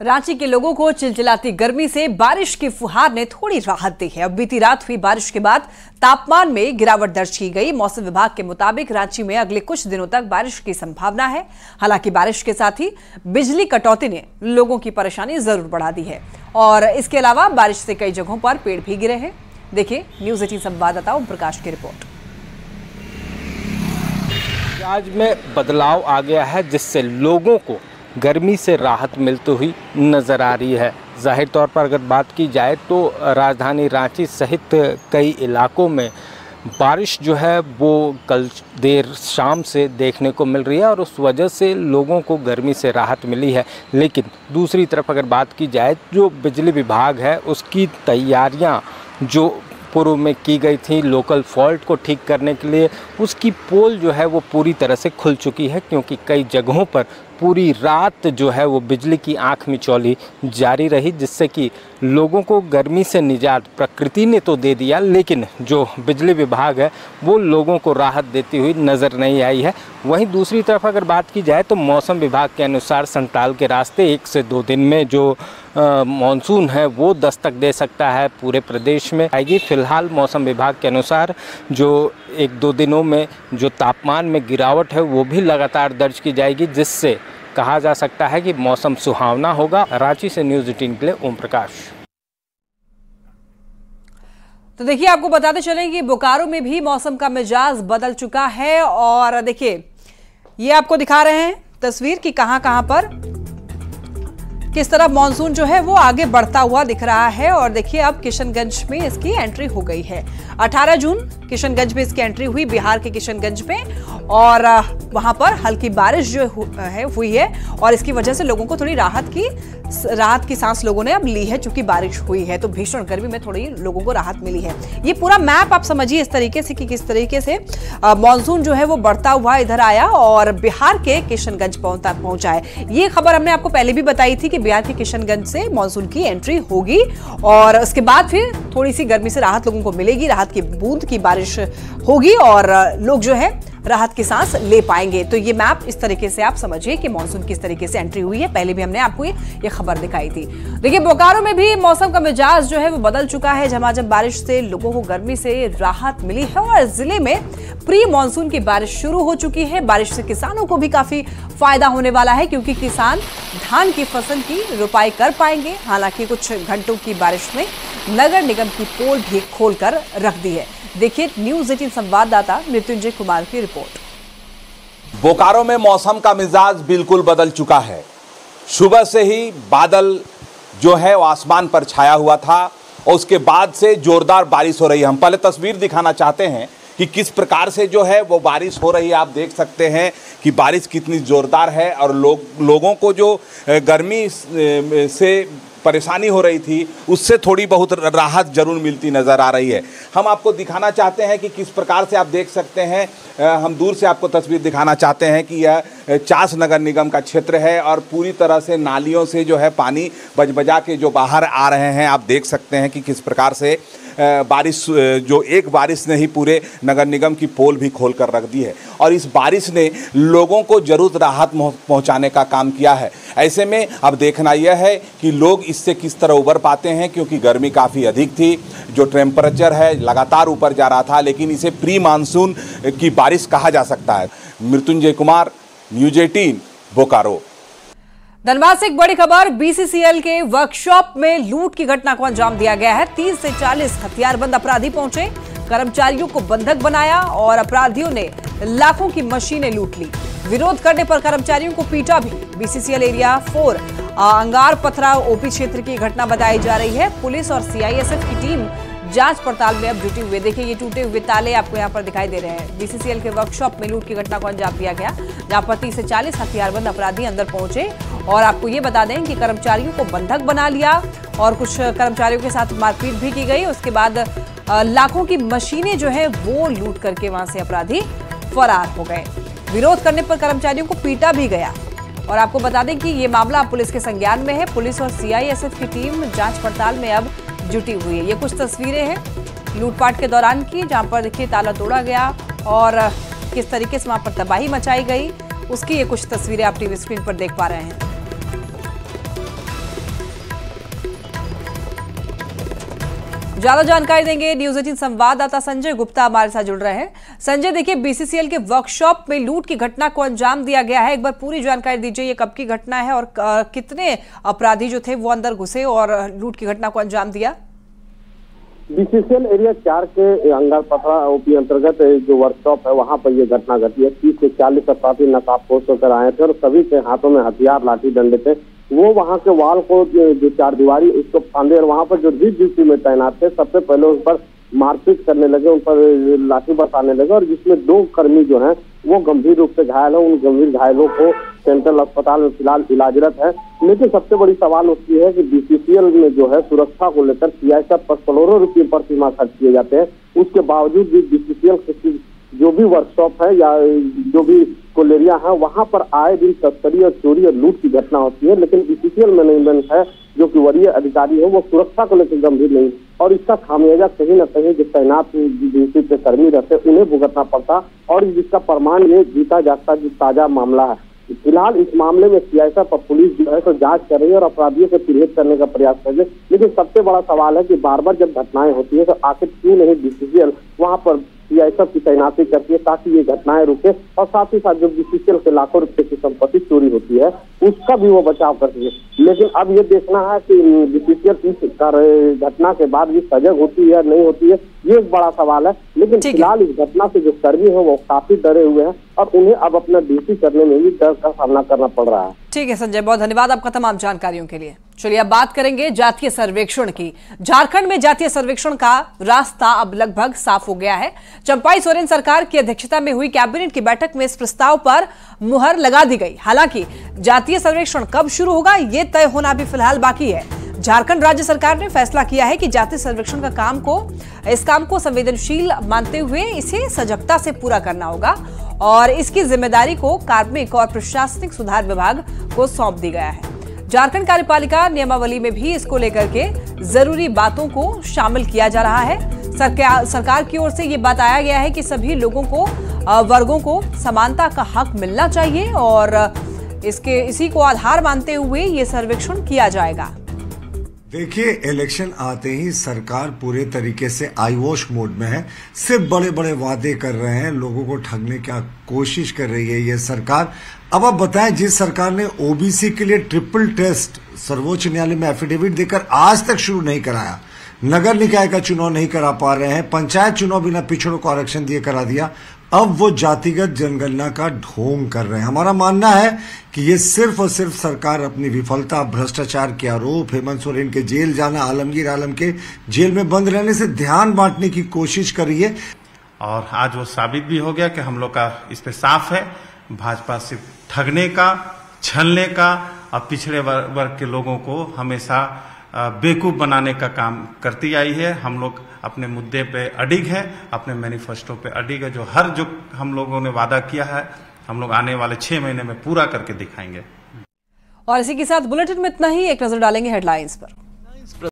रांची के लोगों को चिलचिलाती गर्मी से बारिश की फुहार ने थोड़ी राहत दी है। अब बीती रात हुई बारिश के बाद तापमान में गिरावट दर्ज की गई। मौसम विभाग के मुताबिक रांची में अगले कुछ दिनों तक बारिश की संभावना है। हालांकि बारिश के साथ ही बिजली कटौती ने लोगों की परेशानी जरूर बढ़ा दी है और इसके अलावा बारिश से कई जगहों पर पेड़ भी गिरे हैं। देखिए न्यूज 18 संवाददाता ओम प्रकाश की रिपोर्ट। आज में बदलाव आ गया है जिससे लोगों को गर्मी से राहत मिलती हुई नज़र आ रही है। जाहिर तौर पर अगर बात की जाए तो राजधानी रांची सहित कई इलाकों में बारिश जो है वो कल देर शाम से देखने को मिल रही है और उस वजह से लोगों को गर्मी से राहत मिली है। लेकिन दूसरी तरफ अगर बात की जाए जो बिजली विभाग है उसकी तैयारियां जो पूर्व में की गई थी लोकल फॉल्ट को ठीक करने के लिए, उसकी पोल जो है वो पूरी तरह से खुल चुकी है क्योंकि कई जगहों पर पूरी रात जो है वो बिजली की आंख मिचौली जारी रही, जिससे कि लोगों को गर्मी से निजात प्रकृति ने तो दे दिया लेकिन जो बिजली विभाग है वो लोगों को राहत देती हुई नज़र नहीं आई है। वहीं दूसरी तरफ अगर बात की जाए तो मौसम विभाग के अनुसार संताल के रास्ते 1 से 2 दिन में जो मानसून है वो दस्तक दे सकता है पूरे प्रदेश में आएगी। फिलहाल मौसम विभाग के अनुसार जो 1-2 दिनों में जो तापमान में गिरावट है वो भी लगातार दर्ज की जाएगी, जिससे कहा जा सकता है कि मौसम सुहावना होगा। रांची से न्यूज़ 18 के लिए ओम प्रकाश। तो देखिए आपको बताते चलें कि बोकारो में भी मौसम का मिजाज बदल चुका है और देखिए ये आपको दिखा रहे हैं तस्वीर कि कहां पर किस तरह मानसून जो है वो आगे बढ़ता हुआ दिख रहा है। और देखिए अब किशनगंज में इसकी एंट्री हो गई है। 18 जून किशनगंज में इसकी एंट्री हुई, बिहार के किशनगंज में, और वहां पर हल्की बारिश जो हुई है और इसकी वजह से लोगों को थोड़ी राहत की सांस लोगों ने अब ली है। चूंकि बारिश हुई है तो भीषण गर्मी में थोड़ी लोगों को राहत मिली है। ये पूरा मैप आप समझिए इस तरीके से कि किस तरीके से मानसून जो है वो बढ़ता हुआ इधर आया और बिहार के किशनगंज पहुंचा है। ये खबर हमने आपको पहले भी बताई थी कि बिहार के किशनगंज से मानसून की एंट्री होगी और उसके बाद फिर थोड़ी सी गर्मी से राहत लोगों को मिलेगी, राहत की बूंद की बारिश होगी और लोग जो है राहत की सांस ले पाएंगे। तो ये मैप इस तरीके से आप समझिए कि मानसून किस तरीके से एंट्री हुई है। पहले भी हमने आपको ये खबर दिखाई थी। देखिए बोकारो में भी मौसम का मिजाज जो है वो बदल चुका है। झमाझम बारिश से लोगों को गर्मी से राहत मिली है और जिले में प्री मानसून की बारिश शुरू हो चुकी है। बारिश से किसानों को भी काफी फायदा होने वाला है क्योंकि किसान धान की फसल की रुपाई कर पाएंगे। हालांकि कुछ घंटों की बारिश में नगर निगम की पोल भी खोलकर रख दी है। देखिए न्यूज़ 18 संवाददाता मृत्युंजय कुमार की रिपोर्ट। बोकारो में मौसम का मिजाज बिल्कुल बदल चुका है। सुबह से ही बादल जो है वो आसमान पर छाया हुआ था और उसके बाद से जोरदार बारिश हो रही है। हम पहले तस्वीर दिखाना चाहते हैं कि किस प्रकार से जो है वो बारिश हो रही है। आप देख सकते हैं कि बारिश कितनी जोरदार है और लोगों को जो गर्मी से परेशानी हो रही थी उससे थोड़ी बहुत राहत जरूर मिलती नज़र आ रही है। हम आपको दिखाना चाहते हैं कि किस प्रकार से आप देख सकते हैं, हम दूर से आपको तस्वीर दिखाना चाहते हैं कि यह चास नगर निगम का क्षेत्र है और पूरी तरह से नालियों से जो है पानी बजा के जो बाहर आ रहे हैं। आप देख सकते हैं कि किस प्रकार से बारिश जो एक बारिश ने ही पूरे नगर निगम की पोल भी खोल कर रख दी है और इस बारिश ने लोगों को जरूर राहत पहुंचाने का काम किया है। ऐसे में अब देखना यह है कि लोग इससे किस तरह उबर पाते हैं क्योंकि गर्मी काफ़ी अधिक थी, जो टेम्परेचर है लगातार ऊपर जा रहा था, लेकिन इसे प्री मानसून की बारिश कहा जा सकता है। मृत्युंजय कुमार, न्यूज़ 18 बोकारो। धनबाद से एक बड़ी खबर, बीसीसीएल के वर्कशॉप में लूट की घटना को अंजाम दिया गया है। 30 से 40 हथियारबंद अपराधी पहुंचे, कर्मचारियों को बंधक बनाया और अपराधियों ने लाखों की मशीनें लूट ली। विरोध करने पर कर्मचारियों को पीटा भी। बीसीसीएल एरिया 4 अंगार पथरा ओपी क्षेत्र की घटना बताई जा रही है। पुलिस और सीआईएसएफ की टीम जांच पड़ताल में अब जुटी हुई। देखिए ये टूटे हुए ताले आपको यहाँ पर दिखाई दे रहे हैं। बीसीसीएल के वर्कशॉप में लूट की घटना को अंजाम दिया गया जहां पर 30 से 40 हथियारबंद अपराधी अंदर पहुंचे और आपको ये बता दें कि कर्मचारियों को बंधक बना लिया और कुछ कर्मचारियों के साथ मारपीट भी की गई। उसके बाद लाखों की मशीनें जो है वो लूट करके वहां से अपराधी फरार हो गए। विरोध करने पर कर्मचारियों को पीटा भी गया और आपको बता दें कि ये मामला पुलिस के संज्ञान में है। पुलिस और सीआईएसएफ की टीम जांच पड़ताल में अब जुटी हुई है। ये कुछ तस्वीरें हैं लूटपाट के दौरान की जहां पर देखिए ताला तोड़ा गया और किस तरीके से वहां पर तबाही मचाई गई, उसकी ये कुछ तस्वीरें आप टीवी स्क्रीन पर देख पा रहे हैं। ज्यादा जानकारी देंगे न्यूज 18 संवाददाता संजय गुप्ता हमारे साथ जुड़ रहे हैं। संजय, देखिए बीसीसीएल के वर्कशॉप में लूट की घटना को अंजाम दिया गया है, एक बार पूरी जानकारी दीजिए, ये कब की घटना है और कितने अपराधी जो थे वो अंदर घुसे और लूट की घटना को अंजाम दिया? बीसीसीएल एरिया 4 के अंगारपथरा ओपी अंतर्गत जो वर्कशॉप है वहां पर यह घटना घटी है। 30 से 40 अपराधी नकाबपोश होकर आए थे और सभी के हाथों में हथियार, लाठी डंडे थे। वो वहां के वाल को जो चारदीवारी उसको फांदे और वहां पर जो ड्यूटी में तैनात थे सबसे पहले उन पर मारपीट करने लगे, उन पर लाठी बरसाने लगे और जिसमें 2 कर्मी जो हैं वो गंभीर रूप से घायल है। उन गंभीर घायलों को सेंट्रल अस्पताल में फिलहाल इलाजरत है। लेकिन सबसे बड़ी सवाल उसकी है कि बीसीसीएल में जो है सुरक्षा को लेकर सीआईएसएफ पर करोड़ों रुपये पर सीमा खर्च किए जाते हैं, उसके बावजूद भी बीसीसीएल जो भी वर्कशॉप है या जो भी कोलेरिया है वहां पर आए दिन तस्करी और चोरी और लूट की घटना होती है। लेकिन बीसीसीएल मैनेजमेंट है जो कि वरीय अधिकारी है वो सुरक्षा को लेकर गंभीर नहीं और इसका खामियाजा कहीं न कहीं जो तैनात ड्यूटी पे कर्मी रहते उन्हें भुगतना पड़ता और जिसका प्रमाण ये जीता जाता जो ताजा मामला है। फिलहाल इस मामले में सीआईएसएफ और पुलिस जो है तो जांच कर रही है और अपराधियों को चिन्हित करने का प्रयास कर रही है। लेकिन सबसे बड़ा सवाल है कि बार बार जब घटनाएं होती है तो आखिर क्यों नहीं बीसीसीएल वहां पर सीआईएसएफ की तैनाती करती है ताकि ये घटनाएं रुके और साथ ही साथ जो बीसीसीएल के लाखों रुपए की संपत्ति चोरी होती है उसका भी वो बचाव करती है। लेकिन अब ये देखना है कि बीसीसीएल इस घटना के बाद भी सजग होती है या नहीं होती है, ये एक बड़ा सवाल है। लेकिन फिलहाल इस घटना से जो कर्मी है वो काफी डरे हुए हैं और उन्हें अब अपना ड्यूटी करने में भी डर का सामना करना पड़ रहा है। ठीक है संजय, बहुत धन्यवाद आपका तमाम जानकारियों के लिए। चलिए अब बात करेंगे जातीय सर्वेक्षण की। झारखंड में जातीय सर्वेक्षण का रास्ता अब लगभग साफ हो गया है। चंपाई सोरेन सरकार की अध्यक्षता में हुई कैबिनेट की बैठक में इस प्रस्ताव पर मुहर लगा दी गई। हालांकि जातीय सर्वेक्षण कब शुरू होगा ये तय होना भी फिलहाल बाकी है। झारखंड राज्य सरकार ने फैसला किया है कि जातीय सर्वेक्षण का इस काम को संवेदनशील मानते हुए इसे सजगता से पूरा करना होगा और इसकी जिम्मेदारी को कार्मिक और प्रशासनिक सुधार विभाग को सौंप दी गया है। झारखंड कार्यपालिका नियमावली में भी इसको लेकर के जरूरी बातों को शामिल किया जा रहा है। सरकार की ओर से ये बताया गया है कि सभी लोगों को वर्गों को समानता का हक मिलना चाहिए और इसी को आधार मानते हुए ये सर्वेक्षण किया जाएगा। देखिए, इलेक्शन आते ही सरकार पूरे तरीके से आईवॉश मोड में है। सिर्फ बड़े बड़े वादे कर रहे हैं, लोगों को ठगने की कोशिश कर रही है ये सरकार। अब आप बताएं, जिस सरकार ने ओबीसी के लिए ट्रिपल टेस्ट सर्वोच्च न्यायालय में एफिडेविट देकर आज तक शुरू नहीं कराया, नगर निकाय का चुनाव नहीं करा पा रहे हैं, पंचायत चुनाव बिना पिछड़ों को आरक्षण दिए करा दिया, अब वो जातिगत जनगणना का ढोंग कर रहे हैं। हमारा मानना है कि ये सिर्फ और सिर्फ सरकार अपनी विफलता, भ्रष्टाचार के आरोप, हेमंत सोरेन के जेल जाना, आलमगीर आलम के जेल में बंद रहने से ध्यान बांटने की कोशिश कर रही है। और आज वो साबित भी हो गया कि हम लोग का इस पे साफ है, भाजपा सिर्फ ठगने का, छलने का और पिछड़े वर्ग के लोगों को हमेशा बेवकूफ बनाने का काम करती आई है। हम लोग अपने मुद्दे पे अडिग है, अपने मैनिफेस्टो पे अडिग है। जो हम लोगों ने वादा किया है हम लोग आने वाले 6 महीने में पूरा करके दिखाएंगे। और इसी के साथ बुलेटिन में इतना ही। एक नजर डालेंगे हेडलाइंस पर।